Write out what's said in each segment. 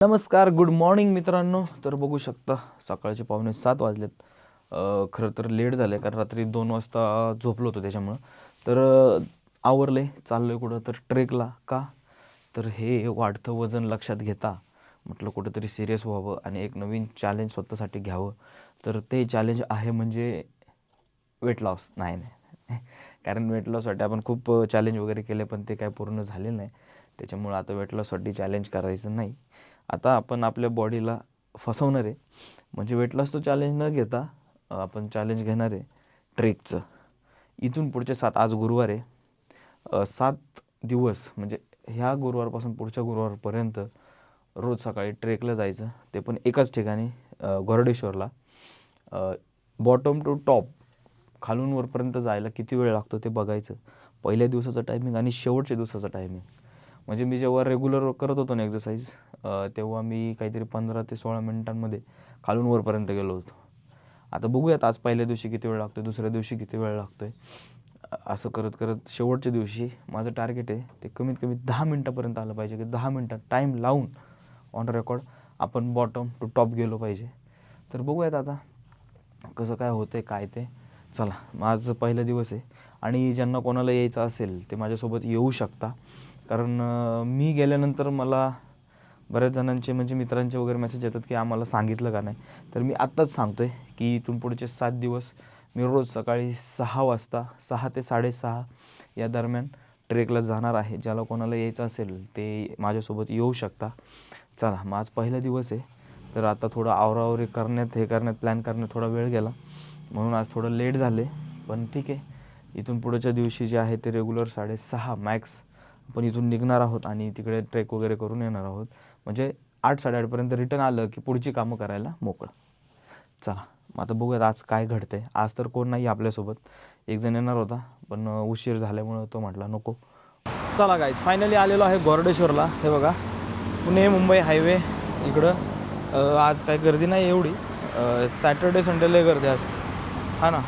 नमस्कार, good morning मित्रांनो. तर बघू शकता सकाळचे 6:45 वाजलेत. खरं तर लेट झालं आहे कारण रात्री 2 वाजता झोपलो होतो त्याच्यामुळं. तर आवरले, चाललो आहे कुठं तर ट्रेकला. का तर हे वाढतं वजन लक्षात घेता म्हटलं कुठंतरी सिरियस व्हावं आणि एक नवीन चॅलेंज स्वतःसाठी घ्यावं. तर ते चॅलेंज आहे म्हणजे वेट लॉस. नाही कारण वेट लॉससाठी आपण खूप चॅलेंज वगैरे केले पण ते काय पूर्ण झाले नाही. त्याच्यामुळं आता वेट लॉससाठी चॅलेंज करायचं नाही. आता आपण आपल्या बॉडीला फसवणार आहे. म्हणजे वेट लॉस तो चॅलेंज न घेता आपण चॅलेंज घेणार आहे ट्रेकचं. इथून पुढचे 7, आज गुरुवार आहे, 7 दिवस म्हणजे ह्या गुरुवारपासून पुढच्या गुरुवारपर्यंत रोज सकाळी ट्रेकला जायचं. ते पण एकाच ठिकाणी, गोरडेश्वरला. बॉटम टू टॉप, खालून वरपर्यंत जायला किती वेळ लागतो ते बघायचं. पहिल्या दिवसाचं टायमिंग आणि शेवटच्या दिवसाचं टायमिंग. म्हणजे मी जेव्हा रेग्युलर करत होतो ना एक्सरसाइज, तेव्हा मी काहीतरी 15 ते 16 मिनिटांमध्ये खालून वरपर्यंत गेलो होतो. आता बघूयात आज पहिल्या दिवशी किती वेळ लागतो आहे, दुसऱ्या दिवशी किती वेळ लागतो आहे. असं करत करत शेवटच्या दिवशी माझं टार्गेट आहे ते कमीत कमी 10 मिनटापर्यंत आलं पाहिजे. की 10 मिनटात टाईम लावून ऑन रेकॉर्ड आपण बॉटम टू टॉप गेलो पाहिजे. तर बघूयात आता कसं काय होतं आहे काय ते. चला, माझं पहिला दिवस आहे आणि ज्यांना कोणाला यायचं असेल ते माझ्यासोबत येऊ शकता. कारण मी गेल्यानंतर मला बऱ्याच जणांचे म्हणजे मित्रांचे वगैरे मेसेज येतात की आम्हाला सांगितलं का नाही. तर मी आत्ताच सांगतो आहे की इथून पुढचे 7 दिवस मी रोज सकाळी 6 वाजता 6 ते 6:30 या दरम्यान ट्रेकला जाणार आहे. ज्याला कोणाला यायचं असेल ते माझ्यासोबत येऊ शकता. चला, मग आज पहिला दिवस आहे तर आता थोडं आवरावरी करण्यात प्लॅन करण्यात थोडा वेळ गेला म्हणून आज थोडं लेट झाले. पण ठीक आहे, इथून पुढच्या दिवशी जे आहे ते रेग्युलर 6:30 मॅक्स आपण इथून निघणार आहोत आणि तिकडे ट्रेक वगैरे करून येणार आहोत. म्हणजे 8-8:30पर्यंत रिटर्न आलं की पुढची कामं करायला मोकळं. चला, मग आता बघूयात आज काय घडतं आहे. आज तर कोण नाही आपल्यासोबत. एक जण येणार होता पण उशीर झाल्यामुळं तो म्हटला नको. चला गाईज, फायनली आलेलो आहे गोरडेश्वरला. हे बघा, पुणे मुंबई हायवे इकडं. आज काही गर्दी नाही एवढी. सॅटर्डे संडेला गर्दी असते हा ना,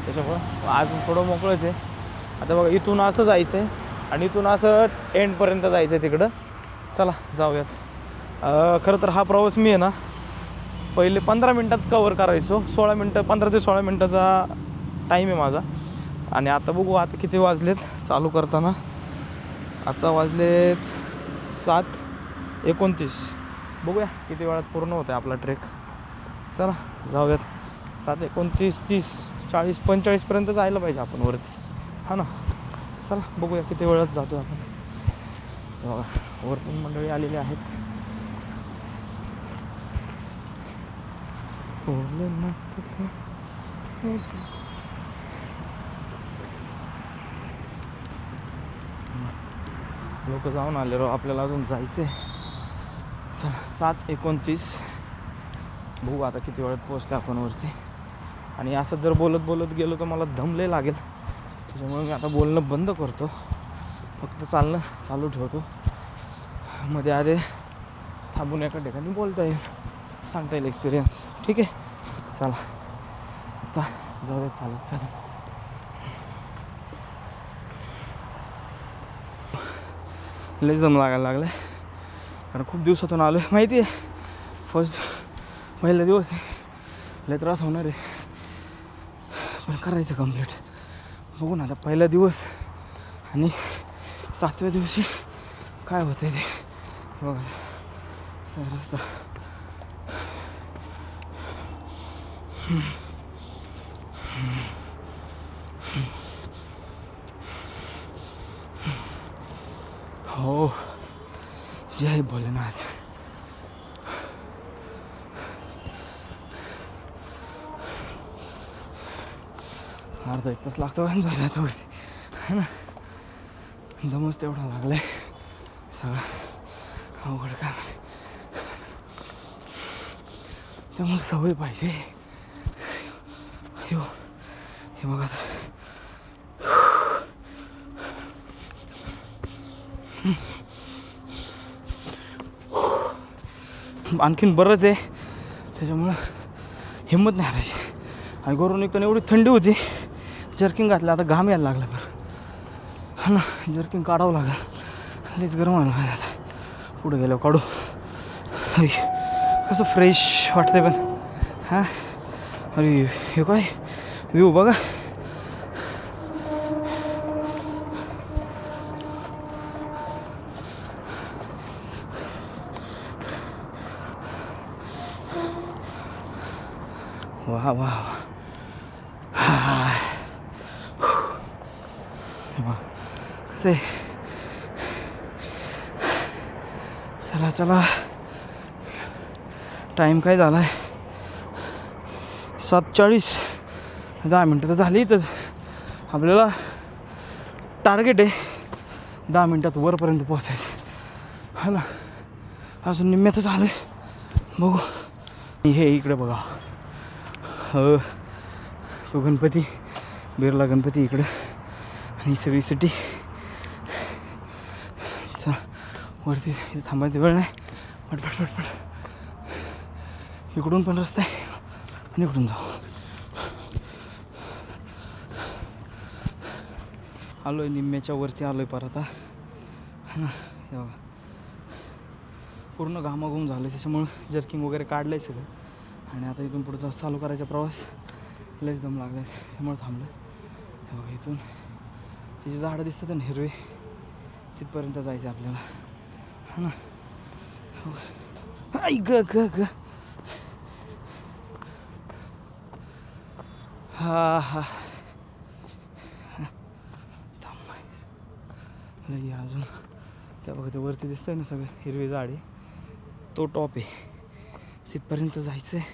त्याच्यामुळं आज थोडं मोकळंच आहे. आता बघा, इथून असं जायचं आहे आणि इथून असंच एंडपर्यंत जायचं आहे तिकडं. चला जाऊयात. खरं तर हा प्रवास मी आहे ना पहिले 15 मिनटात कवर करायचो. 15 ते 16 मिनटाचा टाईम आहे माझा. आणि आता बघू आता किती वाजलेत चालू करताना. आता वाजलेत 7:29. बघूया किती वेळात पूर्ण होतं आहे आपला ट्रेक. चला जाऊयात. 7:29, 30, 40, 45पर्यंत जायला पाहिजे आपण वरती हा ना. चला बघूया किती वेळात जातो आपण. वरतून मंडळी आलेली आहेत. लोक जाऊन आले राव, आपल्याला अजून जायचं आहे. चला 7:29. बघू आता किती वेळात पोहोचते आपण वरती. आणि असं जर बोलत गेलो तर मला दम लय लागेल. त्याच्यामुळे मी आता बोलणं बंद करतो, फक्त चालणं चालू ठेवतो. मध्ये आधी थांबून एका ठिकाणी बोलता येईल, सांगता येईल एक्सपिरियन्स. ठीक आहे, चला आता जाऊया चालत. लयच दम लागायला लागला आहे कारण खूप दिवसातून आलो आहे. माहिती आहे पहिला दिवस आहे, लय त्रास होणार आहे पण करायचं कंप्लीट. बघू ना आता पहिला दिवस आणि 7व्या दिवशी काय होतं आहे ते बघा. रस्ता हो, जय भोलेनाथ. अर्धा 1 तास लागतो का जायला वरती है ना. दमच तेवढा लागला आहे, सगळं अवघड काम आहे. त्यामुळे सवय पाहिजे. हे बघा आणखीन बरंच आहे, त्याच्यामुळं हिंमत नाही हरायची. आणि घरून निघताना एवढी थंडी होती, जर्किंग घातलं. आता घाम यायला लागला बरं हा ना, जर्किंग काढावं लागेल. लईच गरम व्हायला लागलं. आता पुढे गेल्यावर काढू. कसं फ्रेश वाटतंय पण हां. अरे हे काय व्ह्यू बघा. वा वा कसं आहे. चला चला टाईम काय झाला आहे 7:40. 10 मिनटं तर झाली इथंच. आपल्याला टार्गेट आहे 10 मिनटात वरपर्यंत पोचायचं हा ना. अजून निम्म्यातच आलं आहे. बघू हे इकडे बघा. तो गणपती बिर्ला गणपती इकडं आणि सगळी सिटी. चला वरती थांबायची वेळ नाही. पटपट पटपट इकडून पण रस्ता आहे आणि इकडून जाऊ. आलो आहे निम्म्याच्या वरती आलो आहे परत हा ना. हे बघा पूर्ण घामाघूम झालं आहे त्याच्यामुळं जर्किंग वगैरे काढलं आहे सगळं. आणि आता इथून पुढचा चालू करायचा प्रवास. लयच दम लागला आहे त्यामुळे थांबलं. हे बघा इथून तिची झाडं दिसतात ना हिरवे तिथपर्यंत जायचं आहे आपल्याला हा ना. आई ग ग ग हा हा थांबायचं लई अजून. त्या बघा ते वरती दिसतंय ना सगळं हिरवे झाडे तो टॉप आहे तिथपर्यंत जायचं आहे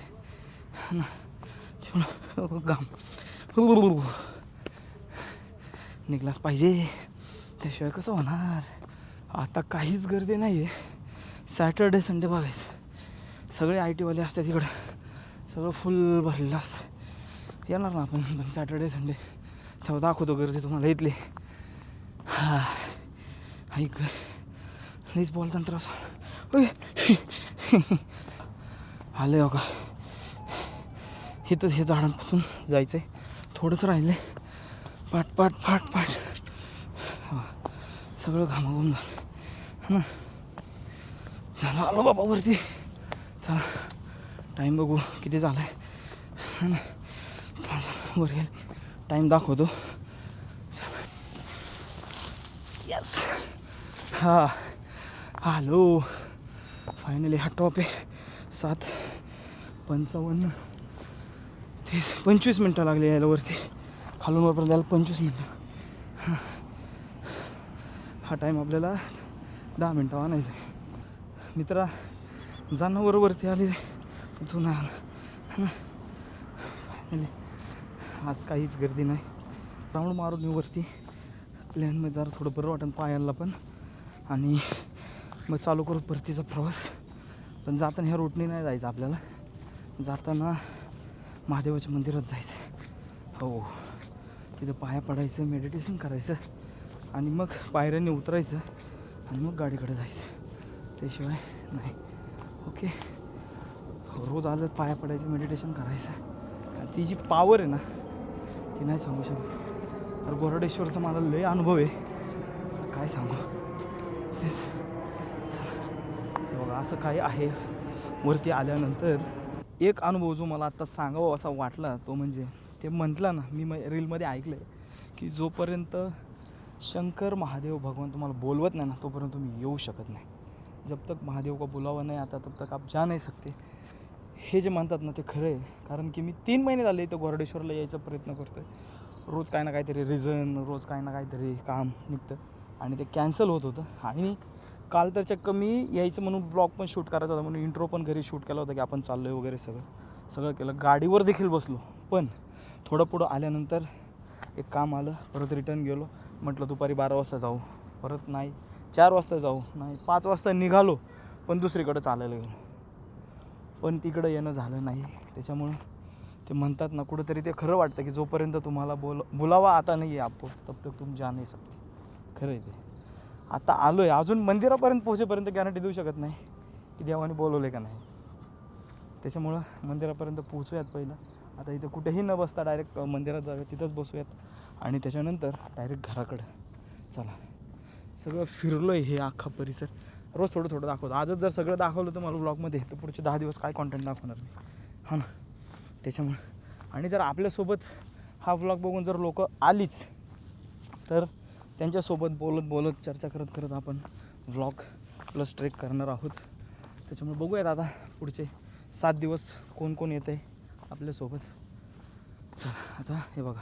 हा ना. घाम निघलाच पाहिजे त्याशिवाय कसं होणार. आता काहीच गर्दी नाही आहे. सॅटर्डे संडे बघायचं सगळे IT वाले असतात तिकडं. सगळं फुल भरलेलं असतं. येणार ना आपण पण सॅटर्डे संडे तेव्हा दाखवतो गर्दी तुम्हाला इथली. हा ऐक लईच बोलताना त्रास आलं हो का. इथंच हे झाडांपासून जायचं आहे. थोडंच राहिलं आहे. पाट पाट पाट पाट सगळं घामाघूम झालं ना. झालं आलो बाबा वरती. चला टाईम बघू किती झाला आहे हा ना. चला वर गेल टाईम दाखवतो. यस हा हॅलो फायनली हा टॉप आहे. 7:55 25 मिनटं लागली यायला वरती. खालून वरपर्यंत यायला 25 मिनटं. हा टाईम आपल्याला 10 मिनटं आणायचा आहे. मित्रा जनावर वरती आले तू नाही आला ना. फायनली आज काहीच गर्दी नाही. राऊंड मारून मी वरती प्लॅनमध्ये जरा थोडं बरं वाटेल पायाला पण. आणि मग चालू करू परतीचा प्रवास. पण जाताना ह्या रूटने नाही जायचं आपल्याला. जाताना महादेवाच्या मंदिरात जायचं. हो तिथं पाया पडायचं मेडिटेशन करायचं आणि मग पायऱ्यांनी उतरायचं आणि मग गाडीकडे जायचं. त्याशिवाय नाही. ओके रोज आलं पाया पडायचं मेडिटेशन करायचं. आणि ती जी पावर आहे ना ती नाही सांगू शकत. तर गोरडेश्वरचा मला लय अनुभव आहे काय सांगू. तेच बघा असं काही आहे वरती आल्यानंतर. एक अनुभव जो मला आत्ता सांगावा असा वाटला तो म्हणजे ते म्हटलं ना मी रीलमध्ये ऐकलं आहे की जोपर्यंत शंकर महादेव भगवान तुम्हाला बोलवत नाही ना तोपर्यंत तुम्ही येऊ शकत नाही. जब तक महादेव का बुलावा नहीं आता तब तक आप जा नहीं सकते. हे जे म्हणतात ना ते खरं आहे. कारण की मी 3 महिने झाले इथं गोरडेश्वरला यायचा प्रयत्न करतो आहे. रोज काही ना काहीतरी रिझन रोज काही ना काहीतरी काम निघतं आणि ते कॅन्सल होत होतं. आणि काल तर चक्क मी यायचं म्हणून ब्लॉग पण शूट करायचा होता म्हणून इंट्रो पण घरी शूट केला होता की आपण चाललो आहे वगैरे सगळं केलं. गाडीवर देखील बसलो. पण थोडं पुढं आल्यानंतर एक काम आलं. परत रिटर्न गेलो. म्हटलं दुपारी 12 वाजता जाऊ. परत नाही 4 वाजता जाऊ. नाही 5 वाजता निघालो पण दुसरीकडे चालायला गेलो. पण तिकडं येणं झालं नाही. त्याच्यामुळं ते म्हणतात ना कुठंतरी ते खरं वाटतं की जोपर्यंत तुम्हाला बुलावा आता नाही आहे आपको तब तक तुम जा नाही सकते. खरं आहे ते. आता आलो आहे अजून मंदिरापर्यंत पोहोचेपर्यंत गॅरंटी देऊ शकत नाही की देवाने बोलवले का नाही. त्याच्यामुळं मंदिरापर्यंत पोहोचूयात पहिलं. आता इथं कुठेही न बसता डायरेक्ट मंदिरात जाऊया तिथंच बसूयात आणि त्याच्यानंतर डायरेक्ट घराकडं. चला सगळं फिरलो आहे हे अख्खा परिसर. रोज थोडं थोडं दाखवतो. आजच जर सगळं दाखवलं तर मला ब्लॉगमध्ये तर पुढचे 10 दिवस काय कॉन्टेंट दाखवणार मी, हां ना. त्याच्यामुळे आणि जर आपल्यासोबत हा व्लॉग बघून जर लोक आलीच तर त्यांच्यासोबत बोलत बोलत चर्चा करत करत आपण व्लॉग प्लस ट्रेक करणार आहोत. त्याच्यामुळे बघूयात आता पुढचे 7 दिवस कोण कोण येतं आहे आपल्यासोबत. चला आता हे बघा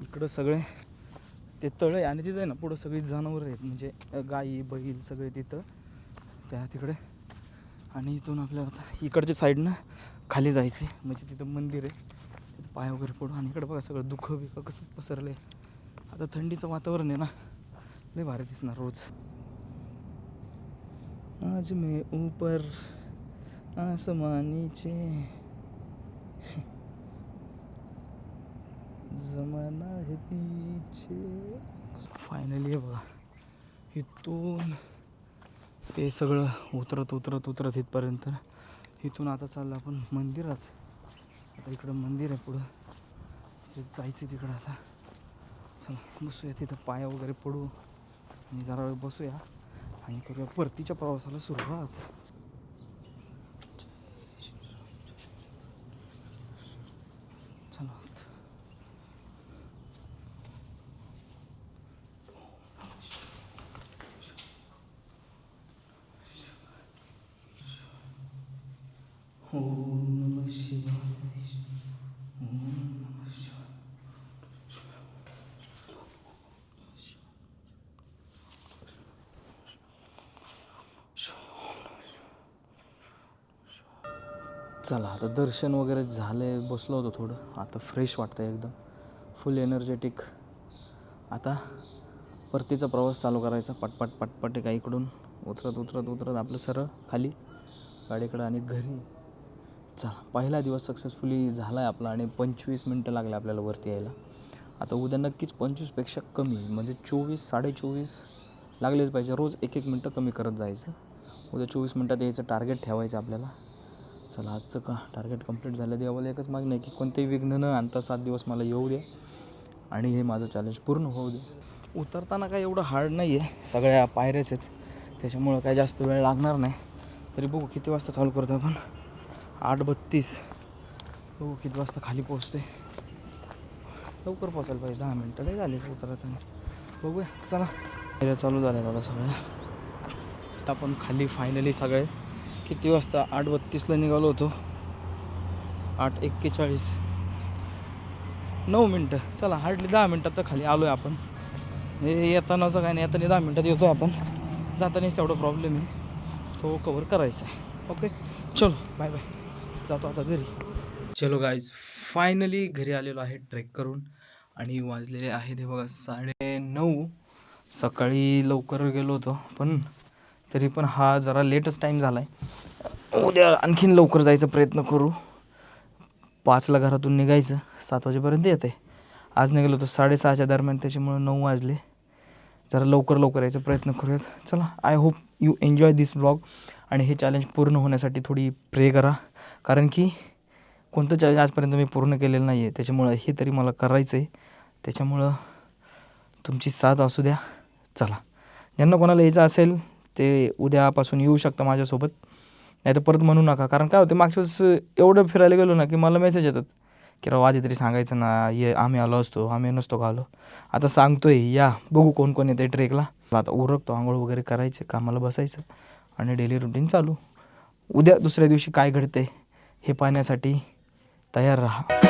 इकडं सगळे ते तळ आहे आणि तिथं आहे ना पुढं सगळी जनावरं आहेत, म्हणजे गाई बैल सगळे तिथं त्या तिकडे. आणि इथून आपल्याला आता इकडच्या साईडनं खाली जायचं आहे, म्हणजे तिथं मंदिर आहे, तिथं पाय वगैरे पडू. आणि इकडं बघा सगळं दुःख बिकं कसं पसरलं आहे. आता थंडीचं वातावरण आहे ना, लय भारी दिसणार रोज. आज मैं ऊपर आसमां नीचे जमाना है पीछे. फायनली आहे बघा इथून ते सगळं उतरत उतरत उतरत इथपर्यंत. इथून आता चाललं आपण मंदिरात. आता इकडं मंदिर आहे पुढं, ते जायचं तिकडं. आता चला बसूया तिथं, पाया वगैरे पडू आणि जरा वेळ बसूया आणि करूया परतीच्या प्रवासाला सुरुवात. चला ओम नमः शिवाय. ओम नमः शिवाय. चला आता दर्शन वगैरे झाले, बसलो होतो थोडं, आता फ्रेश वाटतं एकदम, फुल एनर्जेटिक. आता परतीचा प्रवास चालू करायचा पटपट पटपट. एका इकडून उतरत उतरत उतरत आपलं सरळ खाली गाडीकडं आणि घरी. चला पहिला दिवस सक्सेसफुली झाला आहे आपला आणि 25 मिनटं लागले आपल्याला वरती यायला. आता उद्या नक्कीच 25पेक्षा कमी, म्हणजे 24 24.5 लागलेच पाहिजे. रोज 1-1 मिनटं कमी करत जायचं. उद्या 24 मिनटात यायचं टार्गेट ठेवायचं आपल्याला. चला आजचं का टार्गेट कंप्लीट झालं. देवाला एकच मागणं आहे की कोणतेही विघ्न न आणता 7 दिवस मला येऊ दे आणि हे माझं चॅलेंज पूर्ण होऊ दे. उतरताना काय एवढं हार्ड नाही आहे, सगळ्या पायऱ्याच आहेत, त्याच्यामुळं काय जास्त वेळ लागणार नाही. तरी बघू किती वाजता चालू करतो आपण. 8:32. बघू किती वाजता खाली पोहोचते. लवकर पोचायला पाहिजे, 10 मिनटं नाही झाले उतरताना. बघूया चला. पायऱ्या चालू झाल्यात आता सगळ्या. आपण खाली फायनली सगळे किती वाजता 8:32ला निघालो होतो. 8:41. 9 मिनटं. चला हार्डली 10 मिनटात तर खाली आलो आहे आपण. हे येतानाचं काय नाही, येताना 10 मिनटात येतो आहे आपण. जातानाच तेवढा प्रॉब्लेम आहे, तो कवर करायचा आहे. ओके चलो बाय बाय. जातो आता घरी. चलो गाईज फायनली घरी आलेलो आहे ट्रेक करून आणि वाजलेले आहेत हे बघा 9:30. सकाळी लवकर गेलो होतो पण तरी पण हा जरा लेटच टाईम झाला आहे. उद्या आणखीन लवकर जायचा प्रयत्न करू. 5ला घरातून निघायचं, 7 वाजेपर्यंत येतं आहे. आज निघालो होतो 6:30च्या दरम्यान, त्याच्यामुळे 9 वाजले. जरा लवकर यायचा प्रयत्न करूयात. चला I hope you enjoy this vlog. आणि हे चॅलेंज पूर्ण होण्यासाठी थोडी प्रे करा, कारण की कोणतं चॅलेंज आजपर्यंत मी पूर्ण केलेलं नाही आहे, त्याच्यामुळं हे तरी मला करायचं आहे. त्याच्यामुळं तुमची साथ असू द्या. चला ज्यांना कोणाला यायचं असेल ते उद्यापासून येऊ शकता माझ्यासोबत, नाही तर परत म्हणू नका. कारण काय होतं मागच्या वेळेस एवढं फिरायला गेलो ना की मला मेसेज येतात की राव आधी तरी सांगायचं ना, ये आम्ही आलो असतो, आम्ही नसतो का आलो. आता सांगतोय या, बघू कोण कोण येते ट्रेकला. आता उरकतो, आंघोळ वगैरे करायचे, कामाला बसायचं आणि डेली रुटीन चालू. उद्या दुसऱ्या दिवशी काय घडते हे पाहण्यासाठी तयार राहा.